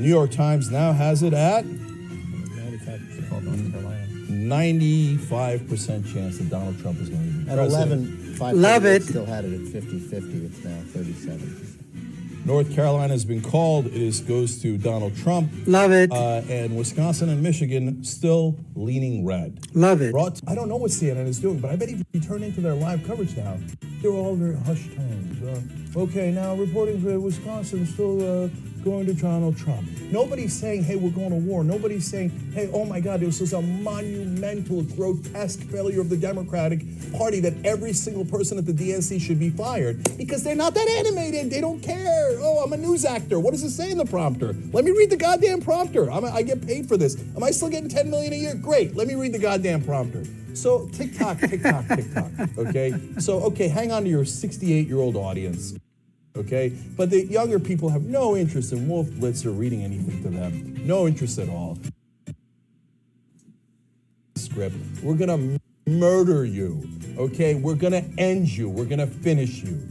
New York Times now has it at 95% chance that Donald Trump is going to be at president. 11, 5 Love it. still had it at 50-50. It's now 37. North Carolina has been called. It goes to Donald Trump. Love it. And Wisconsin and Michigan still leaning red. Love it. I don't know what CNN is doing, but I bet if you turn into their live coverage now, they're all very hushed tones. Okay, now reporting for Wisconsin still going to Donald Trump. Nobody's saying, hey, we're going to war. Nobody's saying, hey, oh my God, this is a monumental, grotesque failure of the Democratic Party that every single person at the DNC should be fired because they're not that animated. They don't care. Oh, I'm a news actor. What does it say in the prompter? Let me read the goddamn prompter. I get paid for this. Am I still getting $10 million a year? Great. Let me read the goddamn prompter. So TikTok, okay? So, okay, hang on to your 68-year-old audience. Okay, but the younger people have no interest in Wolf Blitzer reading anything to them. No interest at all. Script. We're gonna murder you. Okay, we're gonna end you. We're gonna finish you.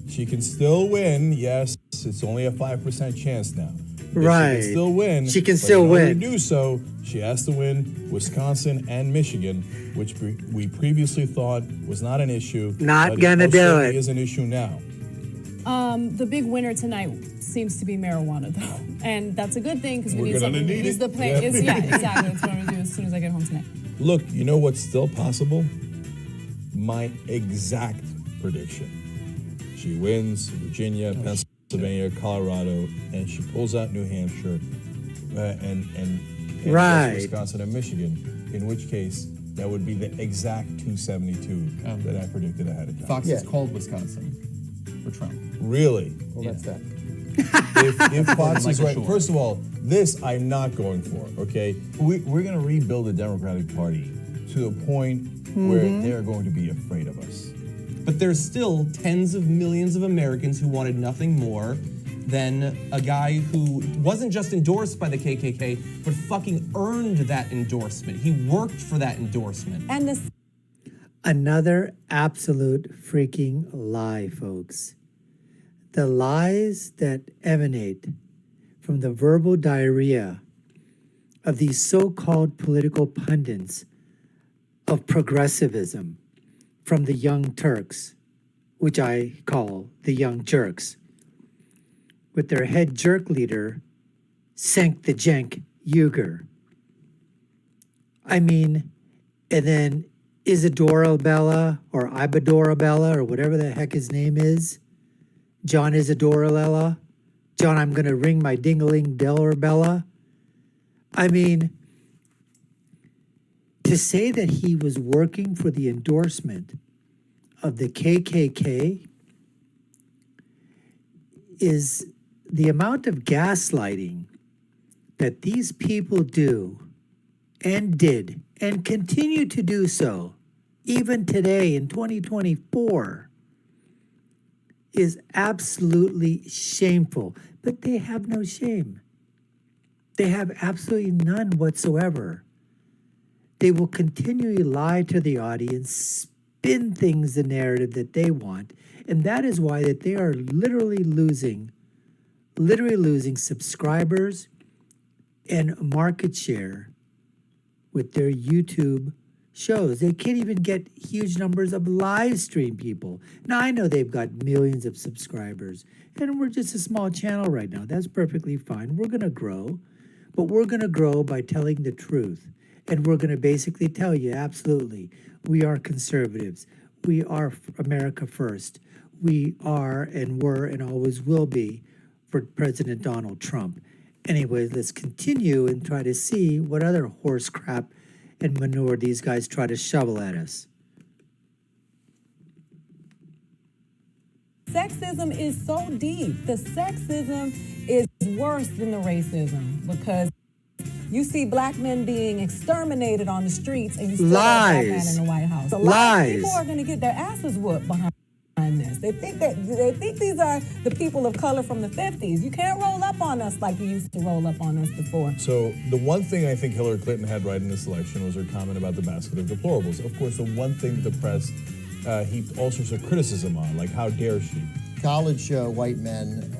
She can still win. Yes, it's only a 5% chance now. Right. She can still win. She can still in win. order to do so, she has to win Wisconsin and Michigan, which we previously thought was not an issue. Not gonna do it. It is an issue now. The big winner tonight seems to be marijuana, though, and that's a good thing because we need something to ease the pain. Yeah, exactly. That's what I'm gonna do as soon as I get home tonight. Look, you know what's still possible? My exact prediction: she wins Virginia, Pennsylvania, Colorado, and she pulls out New Hampshire, and right. Wisconsin and Michigan. In which case, that would be the exact 272 that I predicted ahead of time. Fox has called Wisconsin for Trump. Really? Well, that's that. If Fox is right, sure. first of all, this I'm not going for, okay? We're going to rebuild the Democratic Party to a point where they're going to be afraid of us. But there's still tens of millions of Americans who wanted nothing more than a guy who wasn't just endorsed by the KKK, but fucking earned that endorsement. He worked for that endorsement. And this. Another absolute freaking lie, folks. The lies that emanate from the verbal diarrhea of these so-called political pundits of progressivism from the Young Turks, which I call the Young Jerks, with their head jerk leader, Cenk the Cenk Uygur. I mean, and then Isadora Bella or Ibadora Bella or whatever the heck his name is, John Isadora Bella, John, I'm going to ring my ding-a-ling Delor Bella. I mean, to say that he was working for the endorsement of the KKK is the amount of gaslighting that these people do and did and continue to do so, even today in 2024, is absolutely shameful. But they have no shame. They have absolutely none whatsoever. They will continually lie to the audience, spin things the narrative that they want, and that is why that they are literally losing subscribers and market share with their YouTube shows. They can't even get huge numbers of live stream people. Now, I know they've got millions of subscribers, and we're just a small channel right now. That's perfectly fine. We're going to grow, but we're going to grow by telling the truth. And we're going to basically tell you, absolutely, we are conservatives. We are America first. We are and were and always will be for President Donald Trump. Anyways, let's continue and try to see what other horse crap and manure these guys try to shovel at us. Sexism is so deep. The sexism is worse than the racism because you see black men being exterminated on the streets and you still have a black man in the White House. A lot of people are going to get their asses whooped behind this. They think these are the people of color from the 50s. You can't roll up on us like you used to roll up on us before. So the one thing I think Hillary Clinton had right in this election was her comment about the basket of deplorables. Of course, the one thing that the press heaped all sorts of criticism on, like how dare she. college white men,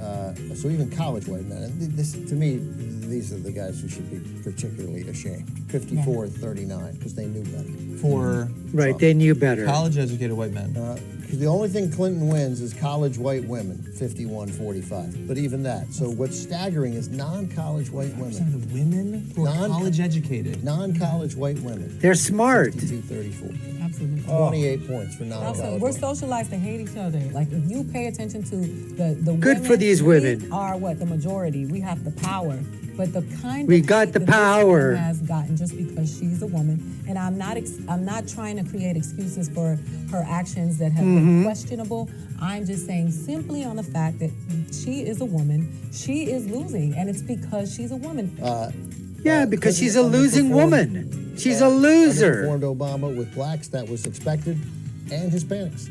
so even college white men, and this, to me, these are the guys who should be particularly ashamed. 54-39, because they knew better. For Right, they knew better. college-educated white men. Because the only thing Clinton wins is college white women, 51-45. But even that. So what's staggering is non-college white women. Some of the women who are college-educated. Non-college white women. They're smart. 62-34. Absolutely. 28 points for non-college Also, we're women. socialized to hate each other. Like, if you pay attention to the Good women, for these women. We are what? The majority. We have the power. But the kind We of got hate the that this power. woman has gotten just because she's a woman, and I'm not trying to create excuses for her actions that have been questionable. I'm just saying simply on the fact that she is a woman, she is losing, and it's because she's a woman. Yeah, because she's a losing woman. She's a loser. Underperformed Obama with blacks, that was expected, and Hispanics.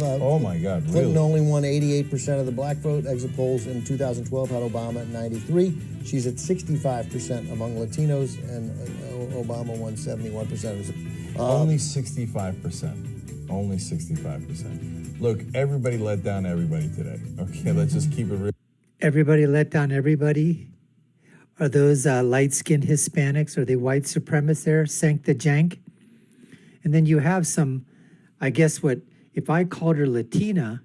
Oh my God, Clinton really? only won 88% of the black vote. Exit polls in 2012 had Obama at 93. She's at 65% among Latinos, and Obama won 71%. Only 65%. Only 65%. Look, everybody let down everybody today. Okay, let's just keep it real. Everybody let down everybody. Are those light-skinned Hispanics? Are they white supremacists there? Cenk the jank? And then you have some, I guess what, if I called her Latina,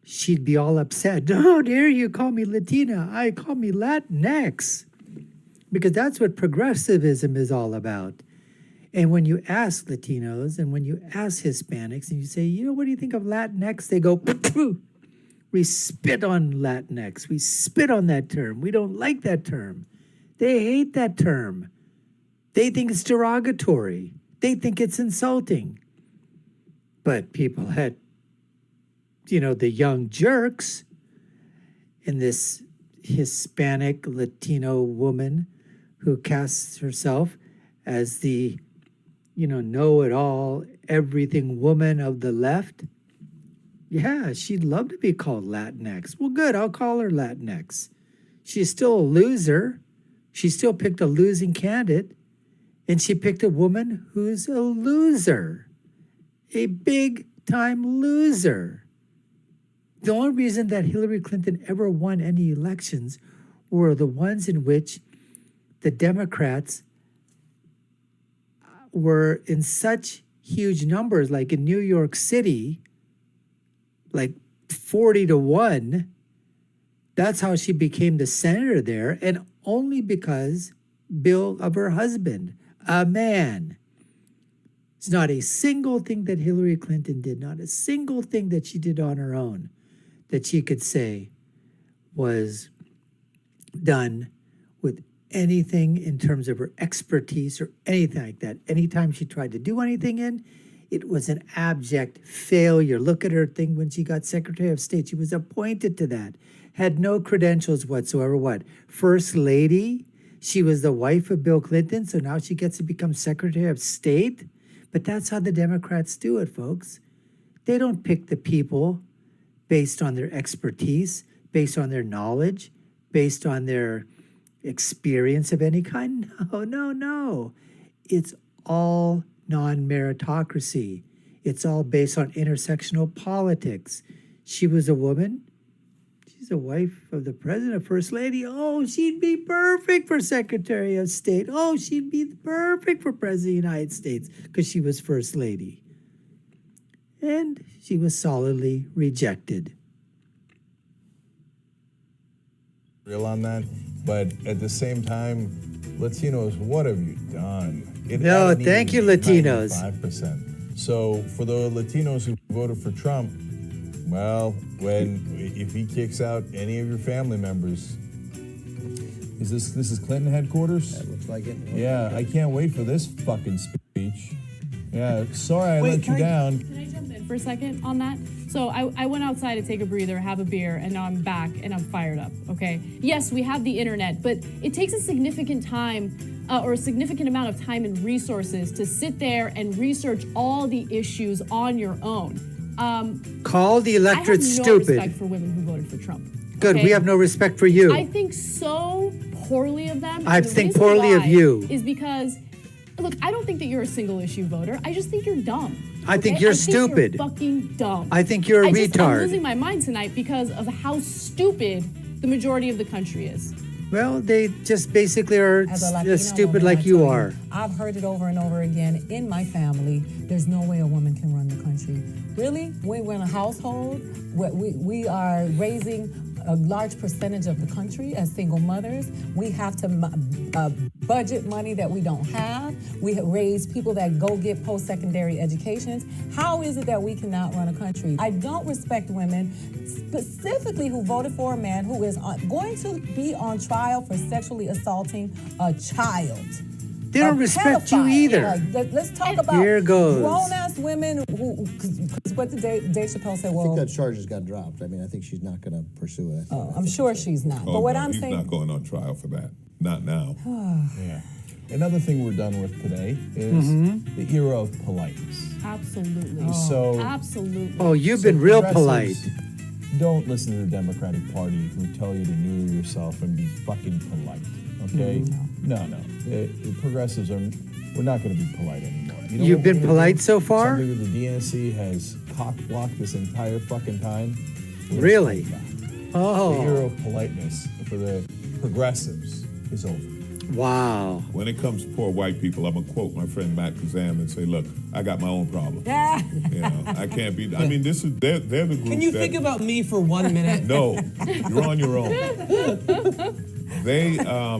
she'd be all upset. How dare you call me Latina? I call me Latinx. Because that's what progressivism is all about. And when you ask Latinos and when you ask Hispanics and you say, you know, what do you think of Latinx? They go, poo. We spit on Latinx. We spit on that term. We don't like that term. They hate that term. They think it's derogatory. They think it's insulting. But people had, you know, the young jerks and this Hispanic Latino woman who casts herself as the, you know-it-all, everything woman of the left. Yeah, she'd love to be called Latinx. Well, good, I'll call her Latinx. She's still a loser. She still picked a losing candidate, and she picked a woman who's a loser. A big-time loser. The only reason that Hillary Clinton ever won any elections were the ones in which the Democrats were in such huge numbers, like in New York City, like 40-1. That's how she became the senator there, and only because of her husband, a man. It's not a single thing that Hillary Clinton did, not a single thing that she did on her own that she could say was done with anything in terms of her expertise or anything like that. Anytime she tried to do anything it was an abject failure. Look at her thing when she got Secretary of State. She was appointed to that, had no credentials whatsoever. What? First Lady? She was the wife of Bill Clinton, so now she gets to become Secretary of State? But that's how the Democrats do it, folks. They don't pick the people based on their expertise, based on their knowledge, based on their experience of any kind. No. It's all non-meritocracy. It's all based on intersectional politics. She was a woman. She's a wife of the president, First Lady. Oh, she'd be perfect for Secretary of State. Oh, she'd be perfect for President of the United States because she was First Lady. And she was solidly rejected. Real on that, but at the same time, Latinos, what have you done? No, thank you, Latinos. 5%. So for the Latinos who voted for Trump, well, if he kicks out any of your family members, this is Clinton headquarters? That looks like it. Yeah, I can't wait for this fucking speech. Yeah, sorry I let you down. Can I jump in for a second on that? So I went outside to take a breather, have a beer, and now I'm back and I'm fired up, okay? Yes, we have the internet, but it takes a significant time or a significant amount of time and resources to sit there and research all the issues on your own. Call the electorate stupid. I have no stupid. respect for women who voted for Trump. Good, okay? we have no respect for you. I think so poorly of them. I and the think reason poorly of why you. Is because look, I don't think that you're a single issue voter. I just think you're dumb. I think you're stupid. You're fucking dumb. I think you're a I'm retard. losing my mind tonight because of how stupid the majority of the country is. Well, they just basically are As a Latino stupid woman, like I you tell are. I've heard it over and over again in my family. There's no way a woman can run the country. Really? We're in a household where we are raising a large percentage of the country as single mothers. We have to budget money that we don't have. We raise people that go get post-secondary educations. How is it that we cannot run a country? I don't respect women, specifically who voted for a man who is going to be on trial for sexually assaulting a child. They don't respect you either. Like, let's talk about Here goes. grown-ass women who, because what did Dave Chappelle say? I Well, think that charge has got dropped. I mean, I think she's not going to pursue it. I'm sure she's not. Oh, but what no, I'm he's saying, not going on trial for that. Not now. Yeah. Another thing we're done with today is the era of politeness. Absolutely. So Absolutely. Oh, you've been real polite. progressives, Don't listen to the Democratic Party who tell you to neuter yourself and be fucking polite. Okay? No. The progressives are. We're not going to be polite anymore. You know You've what been we're gonna polite do? so far? Something that the DNC has cock-blocked this entire fucking time. We're gonna Really? fight back. The era Oh, of politeness for the progressives is over. wow. When it comes to poor white people, I'm going to quote my friend Matt Kazam and say, look, I got my own problem. You know, I can't be, I mean, this is, they're the group Can you that, think about me for 1 minute? No, you're on your own. They are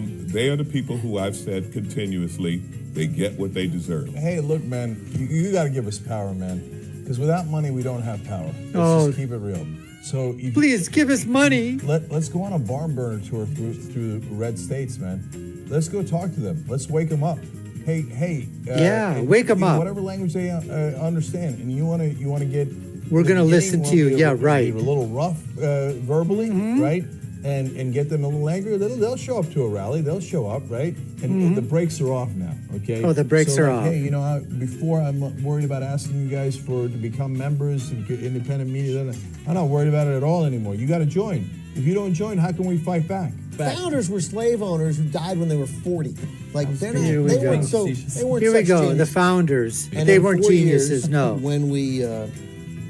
the people who I've said continuously, they get what they deserve. Hey, look, man, you got to give us power, man. Because without money, we don't have power. Let's Oh. just keep it real. So if, Please give us money. let's go on a barn burner tour through the red states, man. Let's go talk to them. Let's wake them up. Hey. Yeah, wake 'em in up. Whatever language they understand, and you want to get. We're gonna beginning, listen to you. Yeah, right. A little rough verbally, right? And get them a little angry. They'll show up to a rally. They'll show up, right? And the brakes are off now. Okay. Oh, the brakes So, are like, off. Hey, before I'm worried about asking you guys to become members and get independent media. I'm not worried about it at all anymore. You got to join. If you don't join, how can we fight back? Founders were slave owners who died when they were 40. Like they're not, Here we they go. weren't so they weren't Here we such go. The geniuses. founders. And They in weren't 4 geniuses, years, no. When we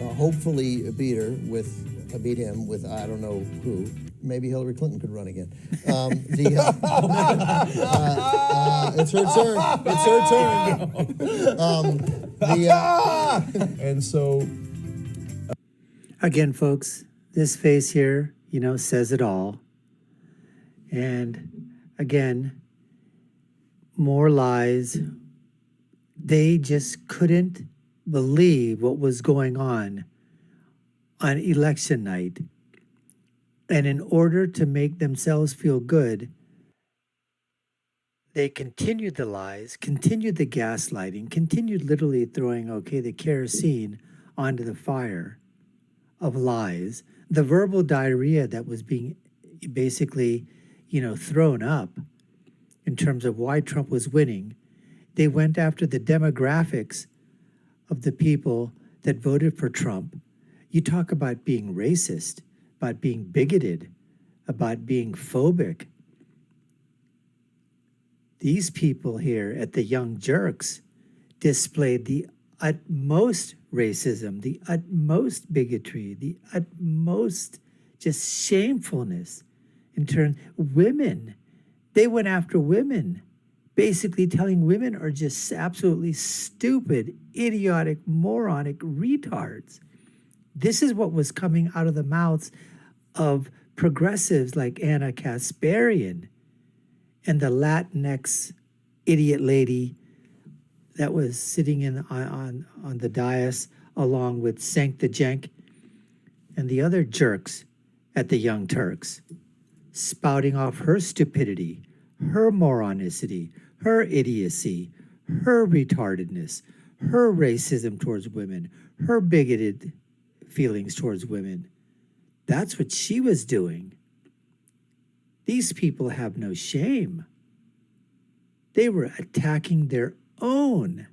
hopefully beat him with I don't know who. Maybe Hillary Clinton could run again. It's her turn. It's her turn. And so Again, folks, this face here, says it all. And again, more lies. They just couldn't believe what was going on election night. And in order to make themselves feel good, they continued the lies, continued the gaslighting, continued literally throwing, the kerosene onto the fire of lies. The verbal diarrhea that was being basically, thrown up in terms of why Trump was winning. They went after the demographics of the people that voted for Trump. You talk about being racist, about being bigoted, about being phobic. These people here at the Young Turks displayed the utmost racism, the utmost bigotry, the utmost just shamefulness in turn. Women, they went after women, basically telling women are just absolutely stupid, idiotic, moronic retards. This is what was coming out of the mouths of progressives like Anna Kasparian and the Latinx idiot lady that was sitting on the dais along with Cenk the Cenk and the other jerks at the Young Turks, spouting off her stupidity, her moronicity, her idiocy, her retardedness, her racism towards women, her bigoted feelings towards women. That's what she was doing. These people have no shame. They were attacking their own.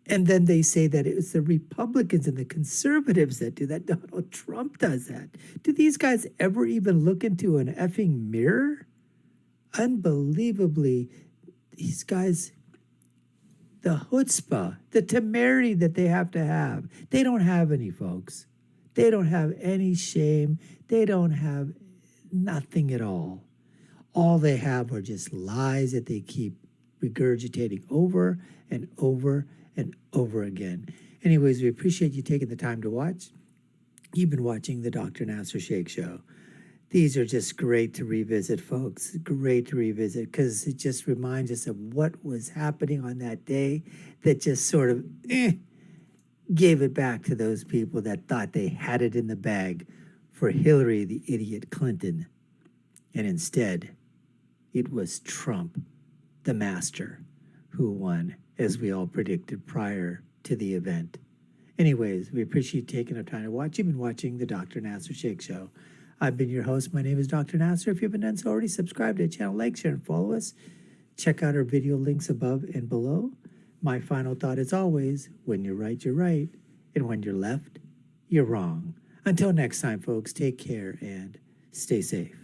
And then they say that it was the Republicans and the conservatives that do that. Donald Trump does that. Do these guys ever even look into an effing mirror? Unbelievably, these guys the chutzpah, the temerity that they have to have. They don't have any, folks. They don't have any shame. They don't have nothing at all. All they have are just lies that they keep regurgitating over and over and over again. Anyways, we appreciate you taking the time to watch. You've been watching the Dr. Nasir Shaikh Show. These are just great to revisit, folks. Great to revisit because it just reminds us of what was happening on that day that just sort of gave it back to those people that thought they had it in the bag for Hillary, the idiot Clinton. And instead, it was Trump, the master, who won, as we all predicted prior to the event. Anyways, we appreciate you taking our time to watch. You've been watching the Dr. Nasir Shaikh Show. I've been your host. My name is Dr. Nasir. If you haven't done so already, subscribe to the channel, like, share, and follow us. Check out our video links above and below. My final thought is always, when you're right, you're right. And when you're left, you're wrong. Until next time, folks, take care and stay safe.